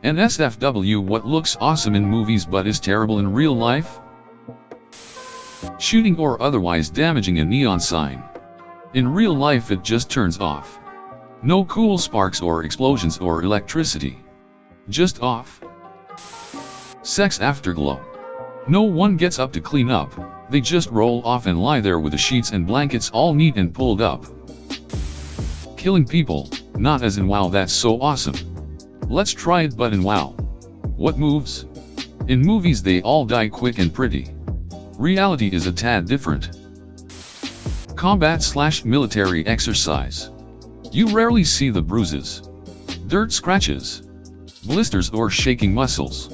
NSFW, what looks awesome in movies but is terrible in real life? Shooting or otherwise damaging a neon sign. In real life it just turns off. No cool sparks or explosions or electricity. Just off. Sex afterglow. No one gets up to clean up, they just roll off and lie there with the sheets and blankets all neat and pulled up. Killing people, not as in wow that's so awesome. Let's try it but in wow. What moves? In movies they all die quick and pretty. Reality is a tad different. Combat/military exercise. You rarely see the bruises, dirt scratches, blisters or shaking muscles.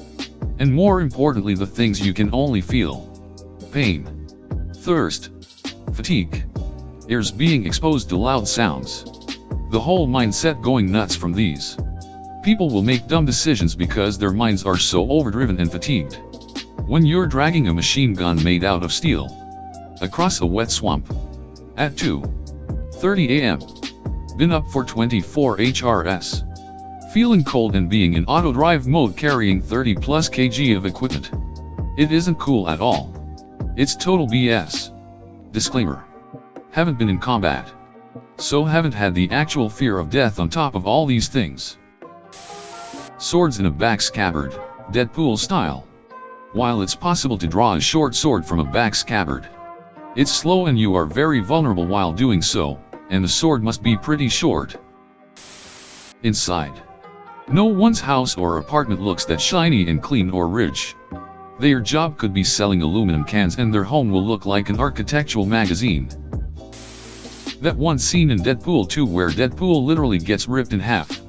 And more importantly the things you can only feel. Pain, thirst, fatigue, ears being exposed to loud sounds. The whole mindset going nuts from these. People will make dumb decisions because their minds are so overdriven and fatigued. When you're dragging a machine gun made out of steel across a wet swamp at 2:30 a.m. Been up for 24 HRS. Feeling cold and being in auto drive mode carrying 30 plus kg of equipment. It isn't cool at all. It's total BS. Disclaimer. Haven't been in combat. So haven't had the actual fear of death on top of all these things. Swords in a back scabbard, Deadpool style. While it's possible to draw a short sword from a back scabbard, it's slow and you are very vulnerable while doing so, and the sword must be pretty short. Inside. No one's house or apartment looks that shiny and clean or rich. Their job could be selling aluminum cans and their home will look like an architectural magazine. That one scene in Deadpool 2 where Deadpool literally gets ripped in half.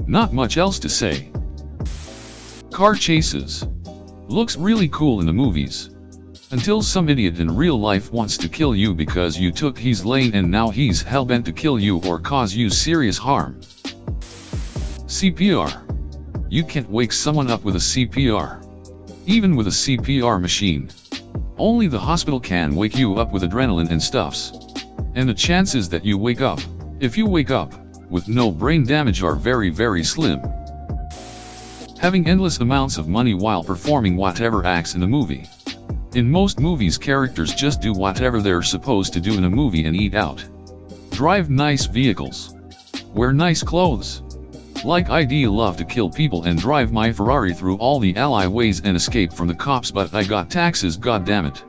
Not much else to say. Car chases. Looks really cool in the movies. Until some idiot in real life wants to kill you because you took his lane and now he's hellbent to kill you or cause you serious harm. CPR. You can't wake someone up with a CPR. Even with a CPR machine. Only the hospital can wake you up with adrenaline and stuffs. And the chances that you wake up, if you wake up, with no brain damage are very very slim. Having endless amounts of money while performing whatever acts in the movie. In most movies characters just do whatever they're supposed to do in a movie and eat out. Drive nice vehicles. Wear nice clothes. Like I'd love to kill people and drive my Ferrari through all the alleyways and escape from the cops but I got taxes goddammit.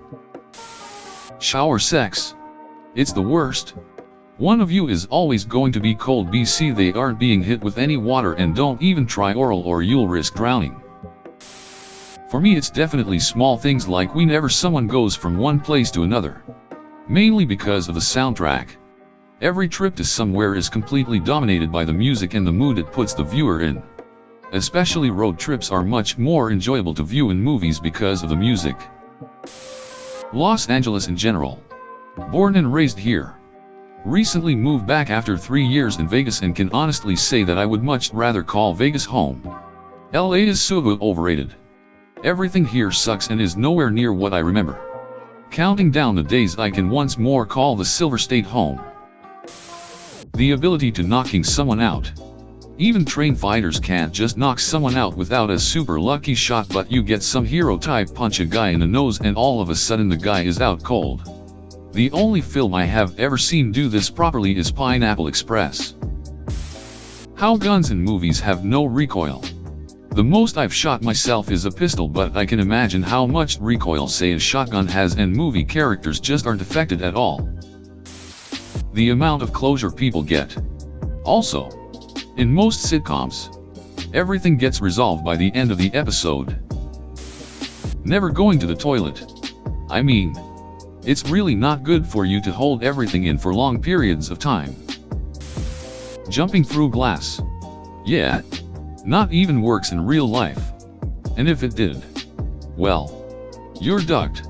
Shower sex. It's the worst. One of you is always going to be cold BC they aren't being hit with any water and don't even try oral or you'll risk drowning. For me it's definitely small things like whenever someone goes from one place to another. Mainly because of the soundtrack. Every trip to somewhere is completely dominated by the music and the mood it puts the viewer in. Especially road trips are much more enjoyable to view in movies because of the music. Los Angeles in general. Born and raised here. Recently moved back after 3 years in Vegas and can honestly say that I would much rather call Vegas home. LA is so overrated. Everything here sucks and is nowhere near what I remember. Counting down the days I can once more call the Silver State home. The ability to knocking someone out. Even trained fighters can't just knock someone out without a super lucky shot but you get some hero type punch a guy in the nose and all of a sudden the guy is out cold. The only film I have ever seen do this properly is Pineapple Express. How guns in movies have no recoil. The most I've shot myself is a pistol but I can imagine how much recoil say a shotgun has and movie characters just aren't affected at all. The amount of closure people get. Also, in most sitcoms, everything gets resolved by the end of the episode. Never going to the toilet. I mean, it's really not good for you to hold everything in for long periods of time. Jumping through glass. Yeah, not even works in real life. And if it did, well, you're ducked.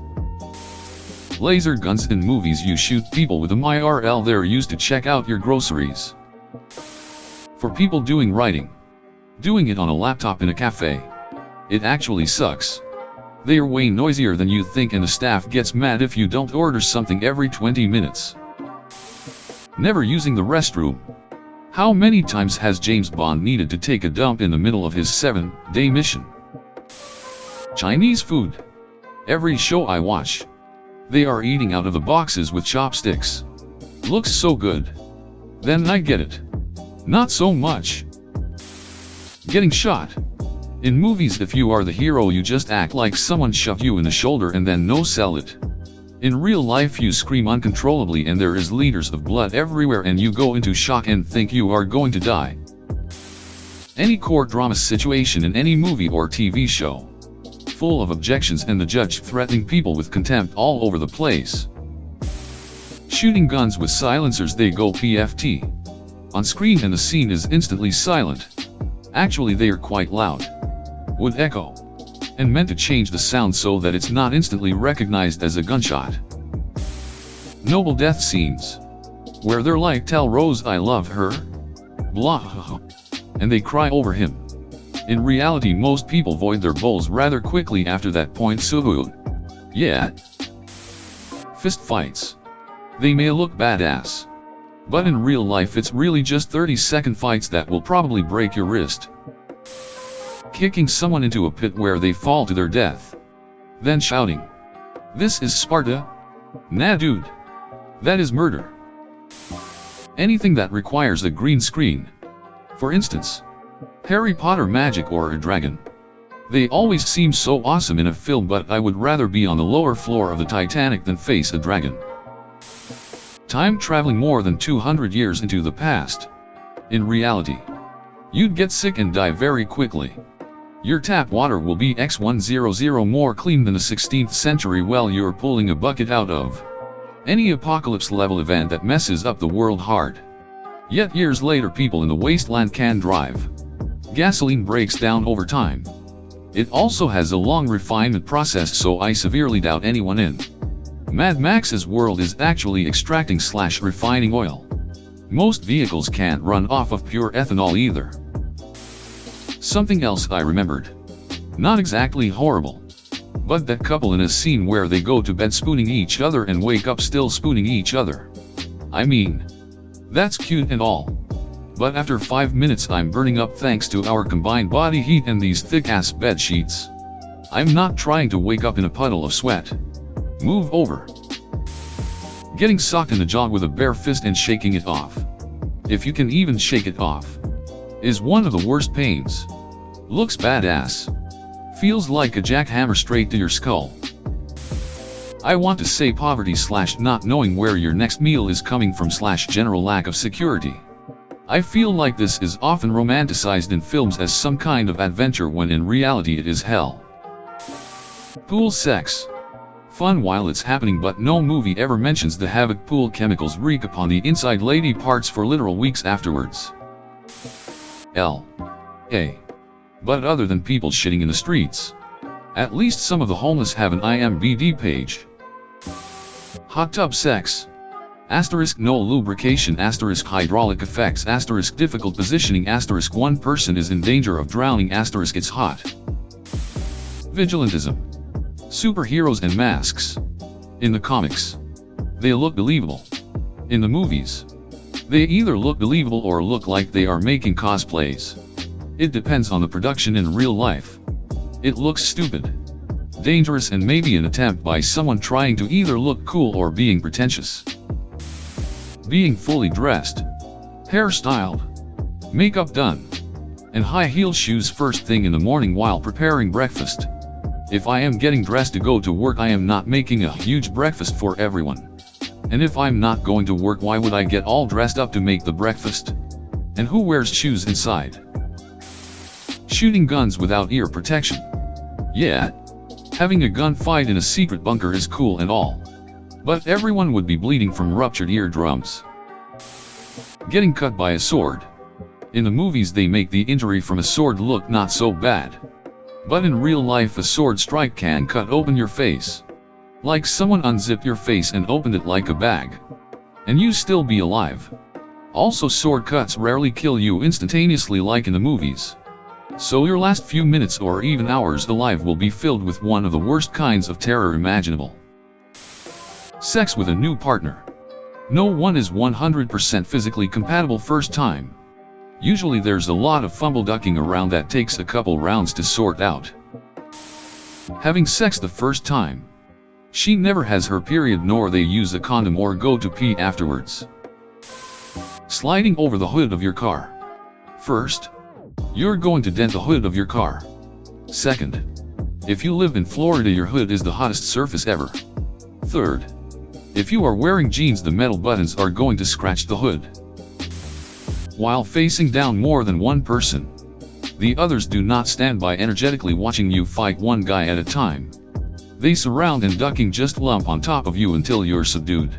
Laser guns in movies you shoot people with them IRL they're used to check out your groceries. For people doing writing. Doing it on a laptop in a cafe. It actually sucks. They are way noisier than you think and the staff gets mad if you don't order something every 20 minutes. Never using the restroom. How many times has James Bond needed to take a dump in the middle of his 7-day mission? Chinese food. Every show I watch, they are eating out of the boxes with chopsticks. Looks so good. Then I get it. Not so much. Getting shot. In movies, if you are the hero, you just act like someone shoved you in the shoulder and then no-sell it. In real life, you scream uncontrollably and there is liters of blood everywhere and you go into shock and think you are going to die. Any court drama situation in any movie or TV show, full of objections and the judge threatening people with contempt all over the place. Shooting guns with silencers, they go PFT. On screen and the scene is instantly silent. Actually, they are quite loud. Would echo. And meant to change the sound so that it's not instantly recognized as a gunshot. Noble death scenes. Where they're like, "Tell Rose I love her," blah, and they cry over him. In reality, most people void their bowls rather quickly after that point, so yeah. Fist fights. They may look badass, but in real life it's really just 30-second fights that will probably break your wrist. Kicking someone into a pit where they fall to their death. Then shouting, "This is Sparta." Nah dude. That is murder. Anything that requires a green screen. For instance, Harry Potter magic or a dragon. They always seem so awesome in a film, but I would rather be on the lower floor of the Titanic than face a dragon. Time traveling more than 200 years into the past. In reality, you'd get sick and die very quickly. Your tap water will be X100 more clean than a 16th century well you're pulling a bucket out of. Any apocalypse level event that messes up the world hard. Yet years later, people in the wasteland can drive. Gasoline breaks down over time. It also has a long refinement process, so I severely doubt anyone in Mad Max's world is actually extracting/refining oil. Most vehicles can't run off of pure ethanol either. Something else I remembered. Not exactly horrible, but that couple in a scene where they go to bed spooning each other and wake up still spooning each other. I mean, that's cute and all, but after 5 minutes I'm burning up thanks to our combined body heat and these thick-ass bed sheets. I'm not trying to wake up in a puddle of sweat. Move over. Getting socked in the jaw with a bare fist and shaking it off, if you can even shake it off, is one of the worst pains. Looks badass. Feels like a jackhammer straight to your skull. I want to say poverty/not knowing where your next meal is coming from/general lack of security. I feel like this is often romanticized in films as some kind of adventure when in reality it is hell. Pool sex. Fun while it's happening, but no movie ever mentions the havoc pool chemicals wreak upon the inside lady parts for literal weeks afterwards. But other than people shitting in the streets, at least some of the homeless have an IMBD page. Hot tub sex. * no lubrication * hydraulic effects * difficult positioning * one person is in danger of drowning * it's hot. Vigilantism. Superheroes and masks. In the comics, they look believable. In the movies, they either look believable or look like they are making cosplays. It depends on the production. In real life, it looks stupid, dangerous, and maybe an attempt by someone trying to either look cool or being pretentious. Being fully dressed, hair styled, makeup done, and high-heeled shoes first thing in the morning while preparing breakfast. If I am getting dressed to go to work, I am not making a huge breakfast for everyone. And if I'm not going to work, why would I get all dressed up to make the breakfast? And who wears shoes inside? Shooting guns without ear protection. Yeah, having a gunfight in a secret bunker is cool and all, but everyone would be bleeding from ruptured eardrums. Getting cut by a sword. In the movies they make the injury from a sword look not so bad, but in real life a sword strike can cut open your face. Like someone unzipped your face and opened it like a bag, and you still be alive. Also, sword cuts rarely kill you instantaneously like in the movies. So your last few minutes or even hours alive will be filled with one of the worst kinds of terror imaginable. Sex with a new partner. No one is 100% physically compatible first time. Usually there's a lot of fumble ducking around that takes a couple rounds to sort out. Having sex the first time. She never has her period nor they use a condom or go to pee afterwards. Sliding over the hood of your car. First, you're going to dent the hood of your car. Second, if you live in Florida your hood is the hottest surface ever. Third, if you are wearing jeans the metal buttons are going to scratch the hood. While facing down more than one person, the others do not stand by energetically watching you fight one guy at a time. They surround and ducking just lump on top of you until you're subdued.